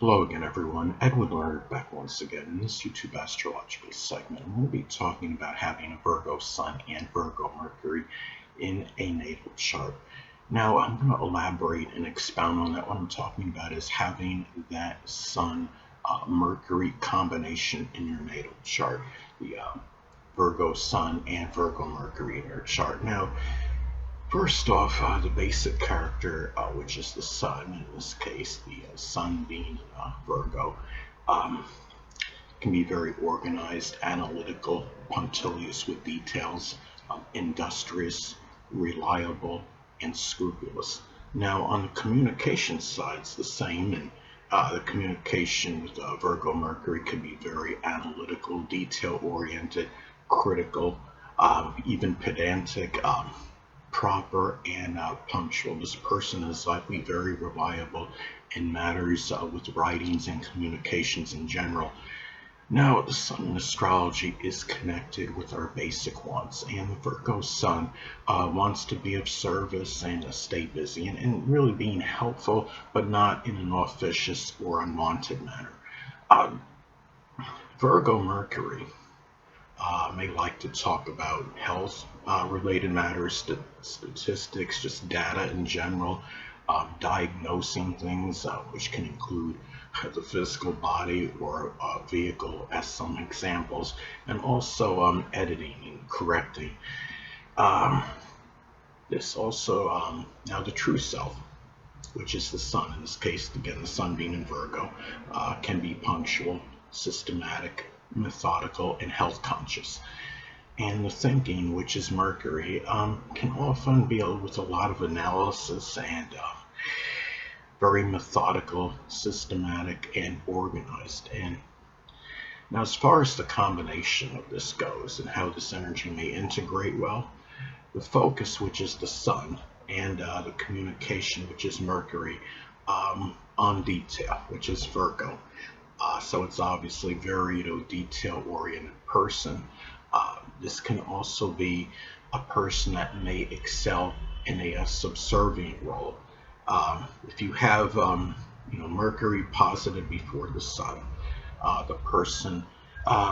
Hello again, everyone. Edwin Learnard back once again in this YouTube astrological segment. I'm going to be talking about having a Virgo Sun and Virgo Mercury in a natal chart. Now, I'm going to elaborate and expound on that. What I'm talking about is having that Sun Mercury combination in your natal chart. The Virgo Sun and Virgo Mercury in your chart. Now, first off, the basic character, which is the sun, in this case, the sun being Virgo, um, can be very organized, analytical, punctilious with details, industrious, reliable, and scrupulous. Now, on the communication side, it's the same, and the communication with Virgo Mercury can be very analytical, detail oriented, critical, even pedantic. Proper and punctual. This person is likely very reliable in matters with writings and communications in general. Now, the sun in astrology is connected with our basic wants, and the Virgo sun wants to be of service and stay busy and really being helpful, but not in an officious or unwanted manner. Um, Virgo Mercury may like to talk about health related matters, statistics, just data in general, diagnosing things, which can include the physical body or vehicle as some examples, and also editing and correcting. Um, this also, now the true self, which is the sun, in this case, again, the sun being in Virgo, can be punctual, systematic, methodical, and health conscious. And the thinking, which is Mercury, can often be with a lot of analysis and very methodical, systematic, and organized. And now, as far as the combination of this goes and how this energy may integrate well, the focus, which is the sun, and the communication, which is Mercury, on detail, which is Virgo. So it's obviously very detail-oriented person. This can also be a person that may excel in a subservient role. If you have Mercury positive before the Sun, the person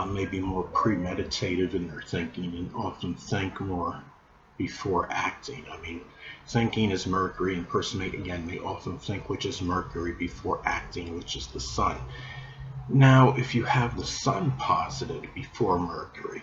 may be more premeditative in their thinking and often think more before acting. I mean, thinking is Mercury, and person may often think, which is Mercury, before acting, which is the Sun. Now, if you have the Sun positive before Mercury,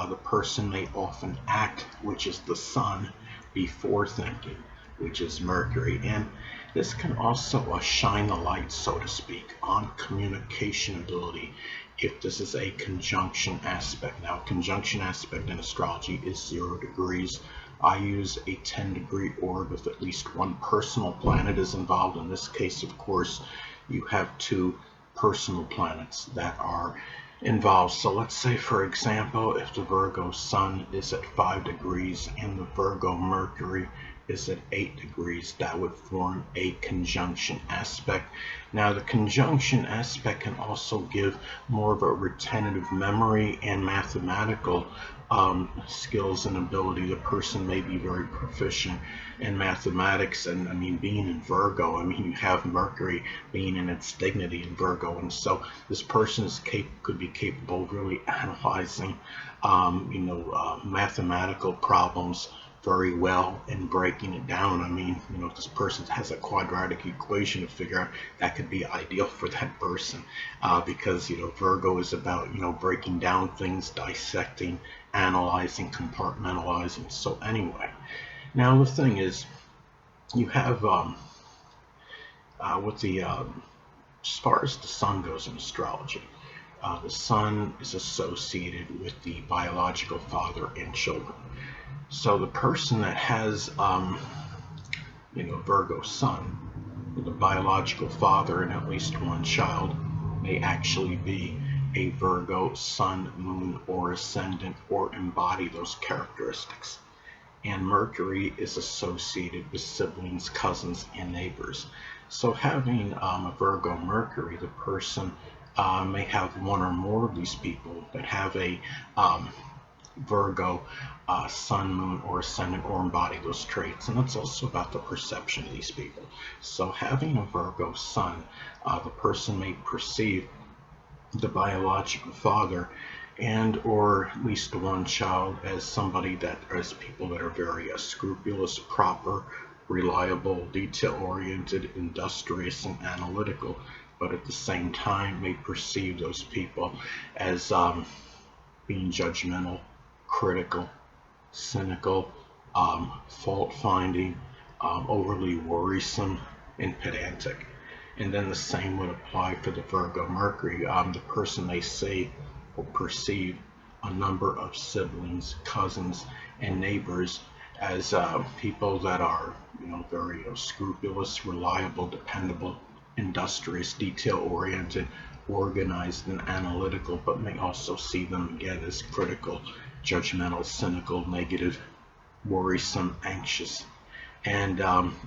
the person may often act, which is the Sun, before thinking, which is Mercury. And this can also shine the light, so to speak, on communication ability if this is a conjunction aspect. Now, conjunction aspect in astrology is 0 degrees. I use a 10-degree orb if at least one personal planet is involved. In this case, of course, you have two personal planets that are involved. So let's say, for example, if the Virgo Sun is at 5 degrees and the Virgo Mercury is at 8 degrees, that would form a conjunction aspect. Now, the conjunction aspect can also give more of a retentive memory and mathematical skills and ability. The person may be very proficient in mathematics, and I mean, being in Virgo, I mean, you have Mercury being in its dignity in Virgo, and so this person could be capable of really analyzing, mathematical problems very well and breaking it down. I mean, if this person has a quadratic equation to figure out, that could be ideal for that person because, Virgo is about, breaking down things, dissecting, analyzing, compartmentalizing. So anyway, now the thing is, you have with the as far as the sun goes in astrology, the sun is associated with the biological father and children. So the person that has, Virgo sun with a biological father and at least one child may actually be a Virgo sun, moon, or ascendant, or embody those characteristics. And Mercury is associated with siblings, cousins, and neighbors. So having a Virgo Mercury, the person may have one or more of these people that have a Virgo sun, moon, or ascendant, or embody those traits. And it's also about the perception of these people. So having a Virgo sun, the person may perceive the biological father and or at least one child as somebody that, as people that are very scrupulous, proper, reliable, detail-oriented, industrious, and analytical, but at the same time may perceive those people as being judgmental, critical, cynical, fault-finding, overly worrisome, and pedantic. And then the same would apply for the Virgo Mercury. The person may see or perceive a number of siblings, cousins, and neighbors as people that are, very scrupulous, reliable, dependable, industrious, detail-oriented, organized, and analytical, but may also see them again as critical, judgmental, cynical, negative, worrisome, anxious, and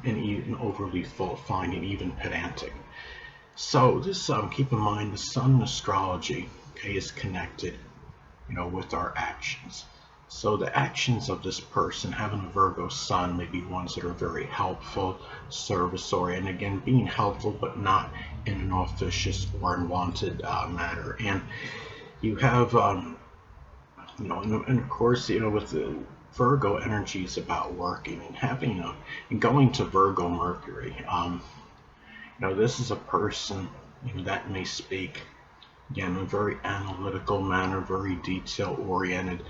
even overly fault-finding, even pedantic. So this, keep in mind, the sun in astrology, okay, is connected, with our actions. So the actions of this person, having a Virgo sun, may be ones that are very helpful, service-oriented. Again, being helpful, but not in an officious or unwanted manner. And you have, and of course, with the Virgo energy is about working and having and going to Virgo Mercury. This is a person that may speak again in a very analytical manner, very detail oriented.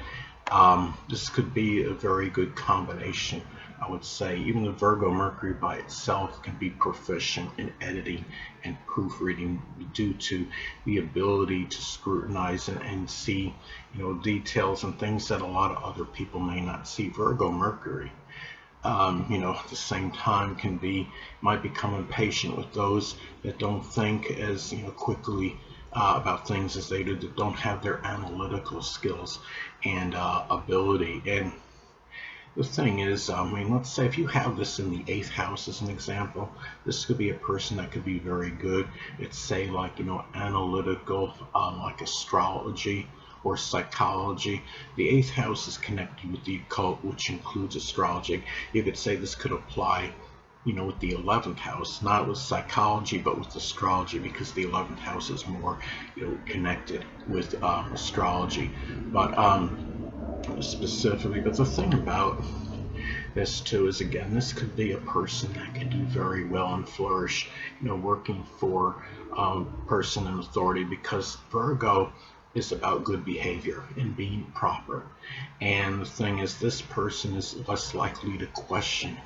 This could be a very good combination, I would say. Even the Virgo Mercury by itself can be proficient in editing and proofreading due to the ability to scrutinize and see, details and things that a lot of other people may not see. Virgo Mercury, at the same time might become impatient with those that don't think as, quickly about things as they do, that don't have their analytical skills and ability. And the thing is, let's say if you have this in the 8th house as an example, this could be a person that could be very good at, say, like, analytical, like astrology or psychology. The 8th house is connected with the occult, which includes astrology. You could say this could apply, with the 11th house, not with psychology, but with astrology, because the 11th house is more, connected with astrology. But specifically, but the thing about this too is, again, this could be a person that can do very well and flourish, working for person in authority, because Virgo is about good behavior and being proper. And the thing is, this person is less likely to question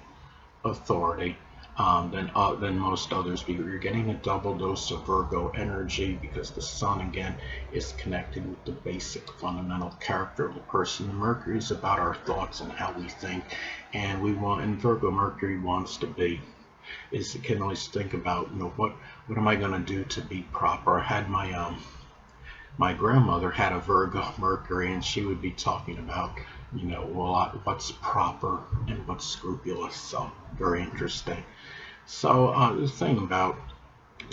authority than most others. But you're getting a double dose of Virgo energy because the sun again is connected with the basic fundamental character of the person. The Mercury is about our thoughts and how we think, and Virgo Mercury wants to be, can always think about, what am I going to do to be proper. I had my grandmother had a Virgo Mercury, and she would be talking about, what's proper and what's scrupulous. So very interesting. So the thing about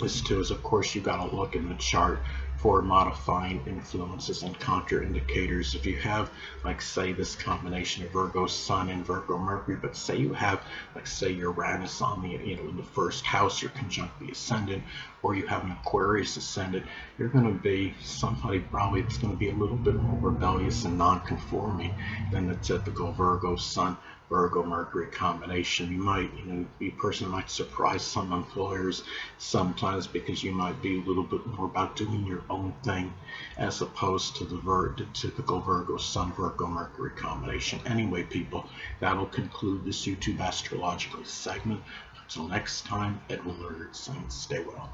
this too is, of course, you got to look in the chart for modifying influences and contraindicators. If you have, like, say, this combination of Virgo Sun and Virgo Mercury, but say you have, like, say, Uranus on the, in the 1st house, you're conjunct the ascendant, or you have an Aquarius ascendant, you're going to be somebody probably that's going to be a little bit more rebellious and non-conforming than the typical Virgo Sun, Virgo Mercury combination. You might, be a person that might surprise some employers sometimes, because you might be a little bit more about doing your own thing as opposed to the typical Virgo Sun, Virgo Mercury combination. Anyway, people, that'll conclude this YouTube astrological segment. Until next time, Edwin Learnard saying stay well.